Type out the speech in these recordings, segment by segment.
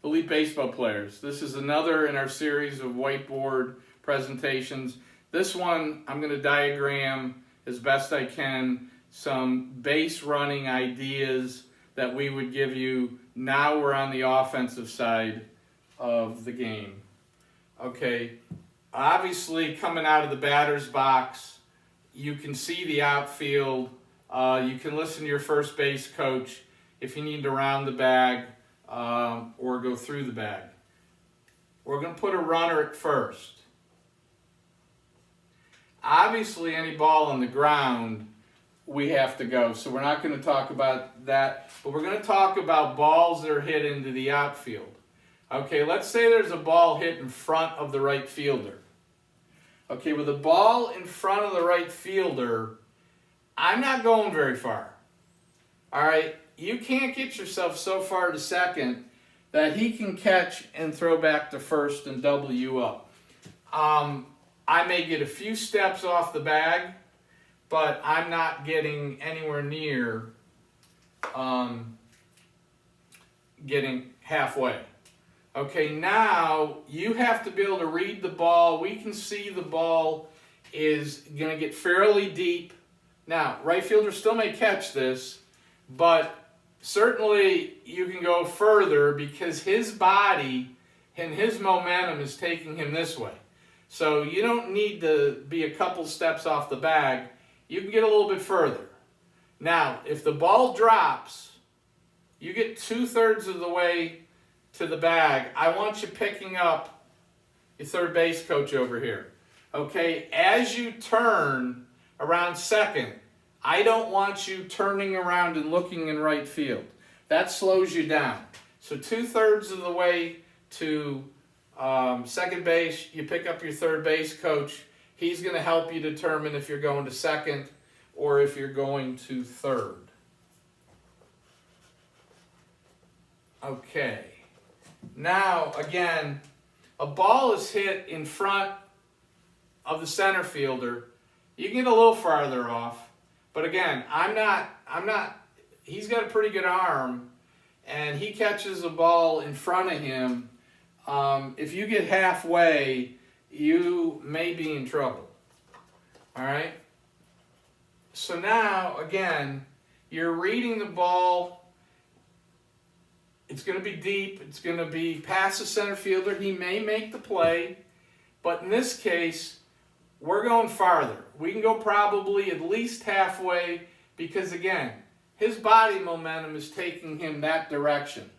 elite baseball players. This is another in our series of whiteboard presentations. This one I'm going to diagram as best I can some base running ideas that we would give you. Now we're on the offensive side of the game. Okay, obviously coming out of the batter's box, you can see the outfield. You can listen to your first base coach if you need to round the bag or go through the bag. We're going to put a runner at first. Obviously, any ball on the ground, we have to go. So we're not going to talk about that, but we're going to talk about balls that are hit into the outfield. Okay, let's say there's a ball hit in front of the right fielder. Okay, with a ball in front of the right fielder, I'm not going very far. All right, you can't get yourself so far to second that he can catch and throw back to first and double you up. I may get a few steps off the bag, but I'm not getting anywhere near getting halfway. Okay, now you have to be able to read the ball. We can see the ball is going to get fairly deep. Now, right fielder still may catch this, but certainly you can go further because his body and his momentum is taking him this way. So you don't need to be a couple steps off the bag. You can get a little bit further. Now, if the ball drops, you get 2/3 of the way to the bag. I want you picking up your third base coach over here. Okay, as you turn around second, I don't want you turning around and looking in right field. That slows you down. So 2/3 of the way to second base, you pick up your third base coach. He's going to help you determine if you're going to second or if you're going to third. Okay. Now, again, a ball is hit in front of the center fielder. You can get a little farther off, but again, he's got a pretty good arm, and he catches a ball in front of him. If you get halfway, you may be in trouble. All right? So now, again, you're reading the ball. It's going to be deep. It's going to be past the center fielder. He may make the play, but in this case, we're going farther. We can go probably at least halfway because, again, his body momentum is taking him that direction.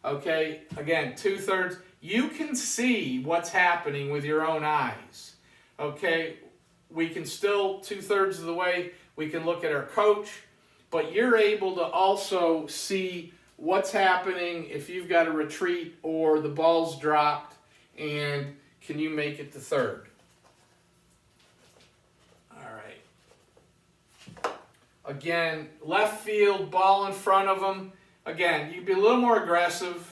Okay? Again, 2/3. You can see what's happening with your own eyes. Okay? We can still, 2/3 of the way, we can look at our coach, but you're able to also see what's happening if you've got a retreat or the ball's dropped, and can you make it to third? All right. Again, left field, ball in front of him. Again, you'd be a little more aggressive.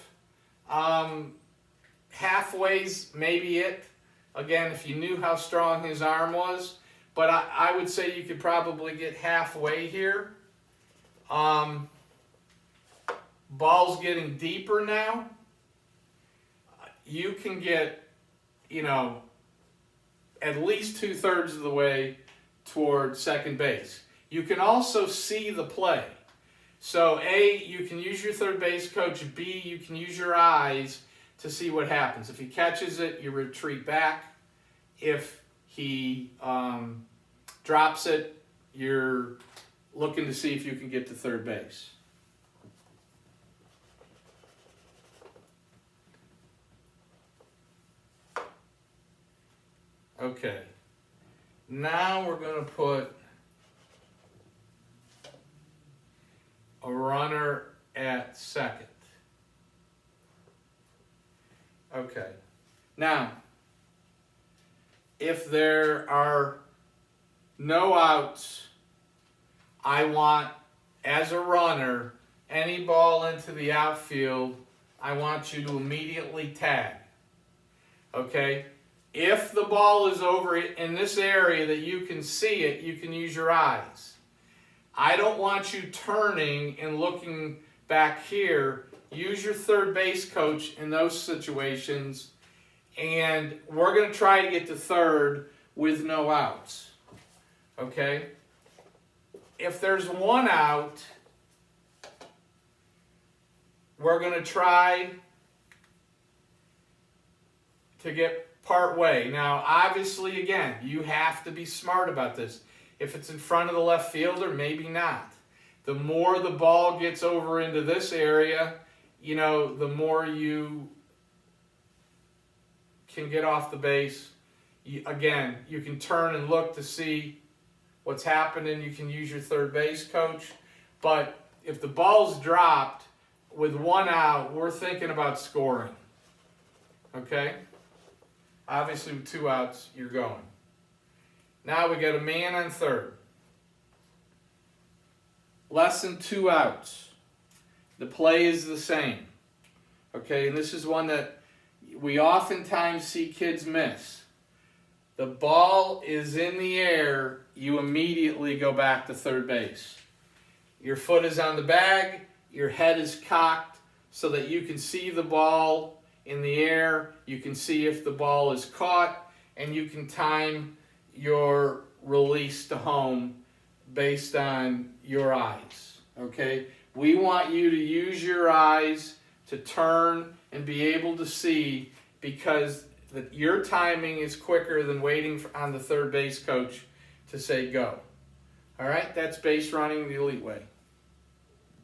Halfway's maybe it. Again, if you knew how strong his arm was. But I would say you could probably get halfway here. Ball's getting deeper now. You can get, at least 2/3 of the way toward second base. You can also see the play. So A, you can use your third base coach. B, you can use your eyes to see what happens. If he catches it, you retreat back. If he drops it, you're looking to see if you can get to third base. Okay, now we're going to put a runner at second. Okay, now, if there are no outs, I want, as a runner, any ball into the outfield, I want you to immediately tag. Okay? If the ball is over in this area that you can see it, you can use your eyes. I don't want you turning and looking back here. use your third base coach in those situations, and we're going to try to get to third with no outs. Okay? If there's one out, we're going to try to get part way. Now, obviously, again, you have to be smart about this. If it's in front of the left fielder, maybe not. The more the ball gets over into this area, you know, the more you can get off the base. Again, you can turn and look to see what's happening. You can use your third base coach. But if the ball's dropped with one out, we're thinking about scoring. Okay? Obviously, with two outs, you're going. Now we got a man on third. Less than two outs. The play is the same. Okay, and this is one that we oftentimes see kids miss. The ball is in the air, you immediately go back to third base. Your foot is on the bag, your head is cocked so that you can see the ball in the air, you can see if the ball is caught, and you can time your release to home based on your eyes. Okay? We want you to use your eyes to turn and be able to see, because your timing is quicker than waiting on the third base coach to say go. All right? That's base running the elite way.